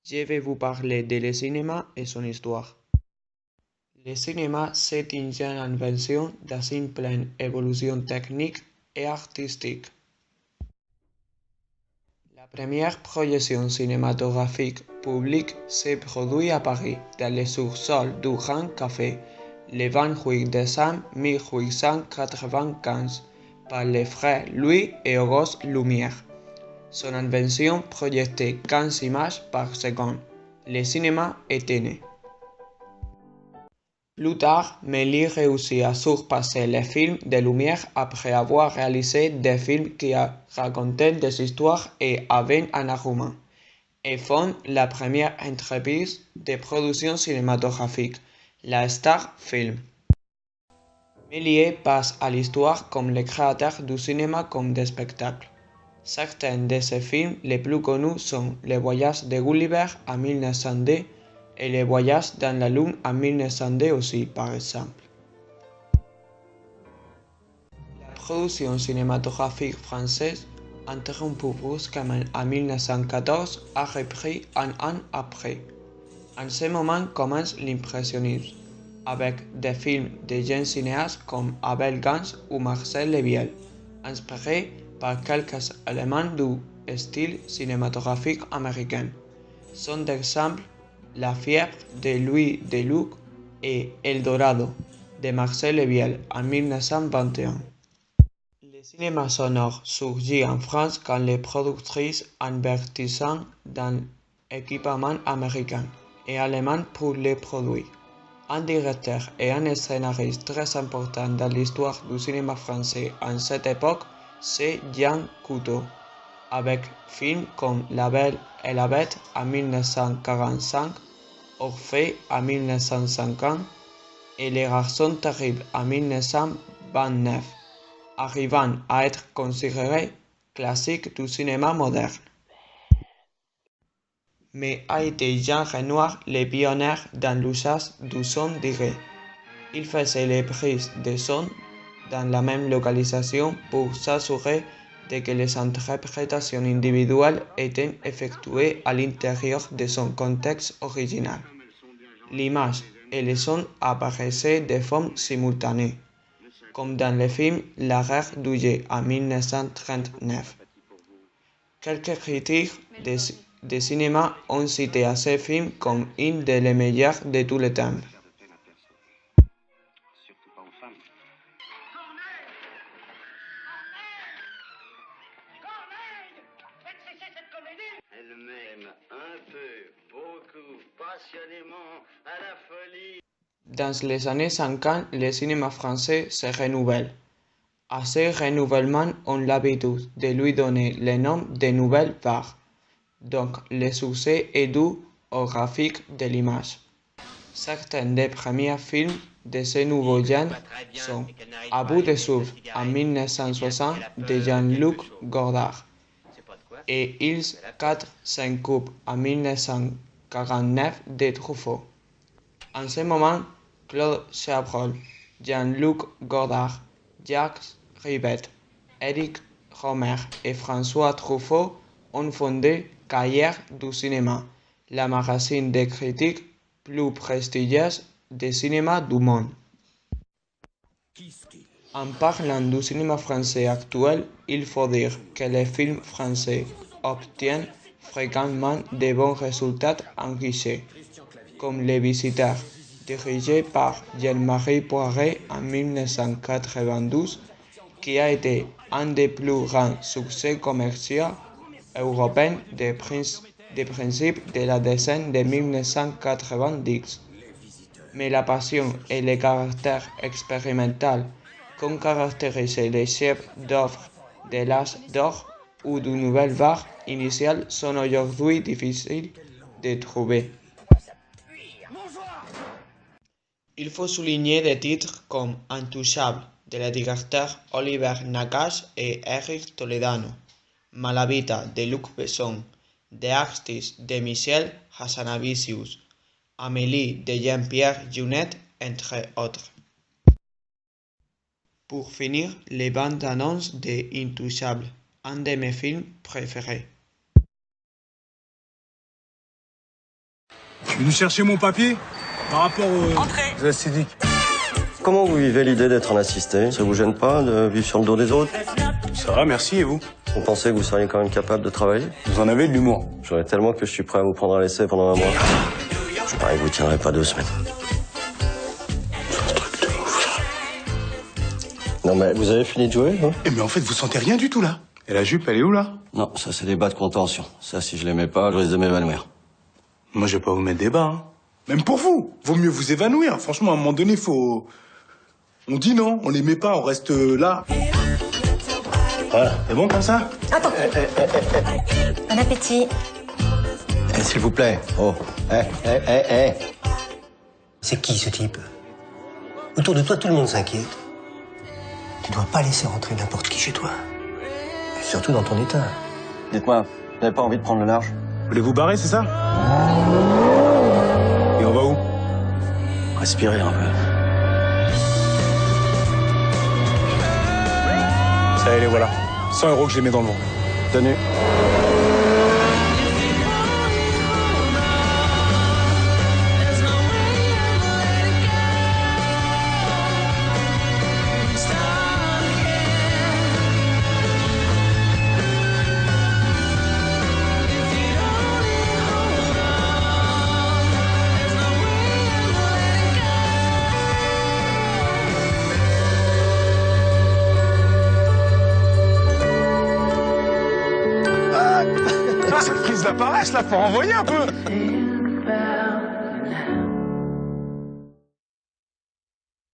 Je vais vous parler de le cinéma et son histoire. Le cinéma, c'est une jeune invention dans une pleine évolution technique et artistique. La première projection cinématographique publique s'est produite à Paris, dans le sous-sol du Grand Café, le 28 décembre 1895, par les frères Louis et Auguste Lumière. Son invention projetait 15 images par seconde. Le cinéma était né. Plus tard, Méliès réussit à surpasser les films de Lumière après avoir réalisé des films qui racontaient des histoires et avaient un argument, et fonde la première entreprise de production cinématographique, la Star Film. Méliès passe à l'histoire comme le créateur du cinéma comme de spectacle. Certains de ses films les plus connus sont Le Voyage de Gulliver en 1902 et Le Voyage dans la Lune en 1902 aussi, par exemple. La production cinématographique française, interrompue brusquement en 1914, a repris un an après. En ce moment commence l'impressionnisme, avec des films de jeunes cinéastes comme Abel Gance ou Marcel Leviel, inspirés par quelques éléments du style cinématographique américain. Sont d'exemples La fièvre de Louis Deluc et El Dorado de Marcel Leviel en 1921. Le cinéma sonore surgit en France quand les productrices investissant dans l'équipement américain et allemand pour les produits. Un directeur et un scénariste très important dans l'histoire du cinéma français en cette époque, c'est Jean Cocteau, avec films comme La Belle et la Bête en 1945, Orphée en 1950 et Les Garçons Terribles en 1929, arrivant à être considéré classique du cinéma moderne. Mais a été Jean Renoir le pionnier dans l'usage du son direct. Il faisait les prises de son dans la même localisation pour s'assurer de que les interprétations individuelles étaient effectuées à l'intérieur de son contexte original. L'image et le son apparaissaient de forme simultanée, comme dans le film La Guerre du Jet en 1939. Quelques critiques de cinéma ont cité à ce film comme un des meilleurs de tous les temps. Elle m'aime un peu, beaucoup, passionnément, à la folie. Dans les années 50, le cinéma français se renouvelle. À ce renouvellement, on a l'habitude de lui donner le nom de nouvelle vague. Donc, le succès est dû au graphique de l'image. Certains des premiers films de ce nouveau genre sont À bout de souffle en 1960 de Jean-Luc Godard et Ils 4-5 coups en 1949 de Truffaut. En ce moment, Claude Chabrol, Jean-Luc Godard, Jacques Rivette, Éric Rohmer et François Truffaut ont fondé Cahiers du cinéma, la magazine de critique plus prestigieuse de cinéma du monde. En parlant du cinéma français actuel, il faut dire que les films français obtiennent fréquemment de bons résultats en guichet, comme Les Visiteurs, dirigé par Jean-Marie Poiret en 1992, qui a été un des plus grands succès commerciaux européens des principes de la décennie de 1990. Mais la passion et le caractère expérimental qu'ont caractérisé les chefs-d'œuvre de l'âge d'or ou du nouvelle vague initiale sont aujourd'hui difficiles de trouver. Il faut souligner des titres comme Intouchable de le directeur Oliver Nakache et Eric Toledano, Malavita de Luc Besson, The Artist de Michel Hazanavicius, Amélie de Jean-Pierre Jeunet, entre autres. Pour finir, les bandes annonces de Intouchable, un de mes films préférés. Venu chercher mon papier par rapport aux acidiques. Comment vous vivez l'idée d'être un assisté? Ça vous gêne pas de vivre sur le dos des autres? Ça va, merci, et vous? Vous pensez que vous seriez quand même capable de travailler? Vous en avez de l'humour. J'aurais tellement que je suis prêt à vous prendre à l'essai pendant un mois. Je parie que vous tiendrez pas 2 semaines. Non mais vous avez fini de jouer, hein? Eh mais en fait, vous sentez rien du tout, là. Et la jupe, elle est où, là? Non, ça c'est des bas de contention. Ça, si je les mets pas, je risque de m'évanouir. Moi, je vais pas vous mettre des bas, hein. Même pour vous. Vaut mieux vous évanouir. Franchement, à un moment donné, faut... On dit non, on les met pas, on reste là. Voilà, c'est bon comme ça? Attends. Bon appétit. S'il vous plaît. Oh. C'est qui ce type? Autour de toi, tout le monde s'inquiète. Tu dois pas laisser rentrer n'importe qui chez toi. Et surtout dans ton état. Dites-moi, vous n'avez pas envie de prendre le large? Vous voulez vous barrer, c'est ça? Et on va où? Respirez un peu. Ça y est, les voilà. 100 € que je les mets dans le vent. Tenue. Cette prise d'appareil, là, faut renvoyer un peu.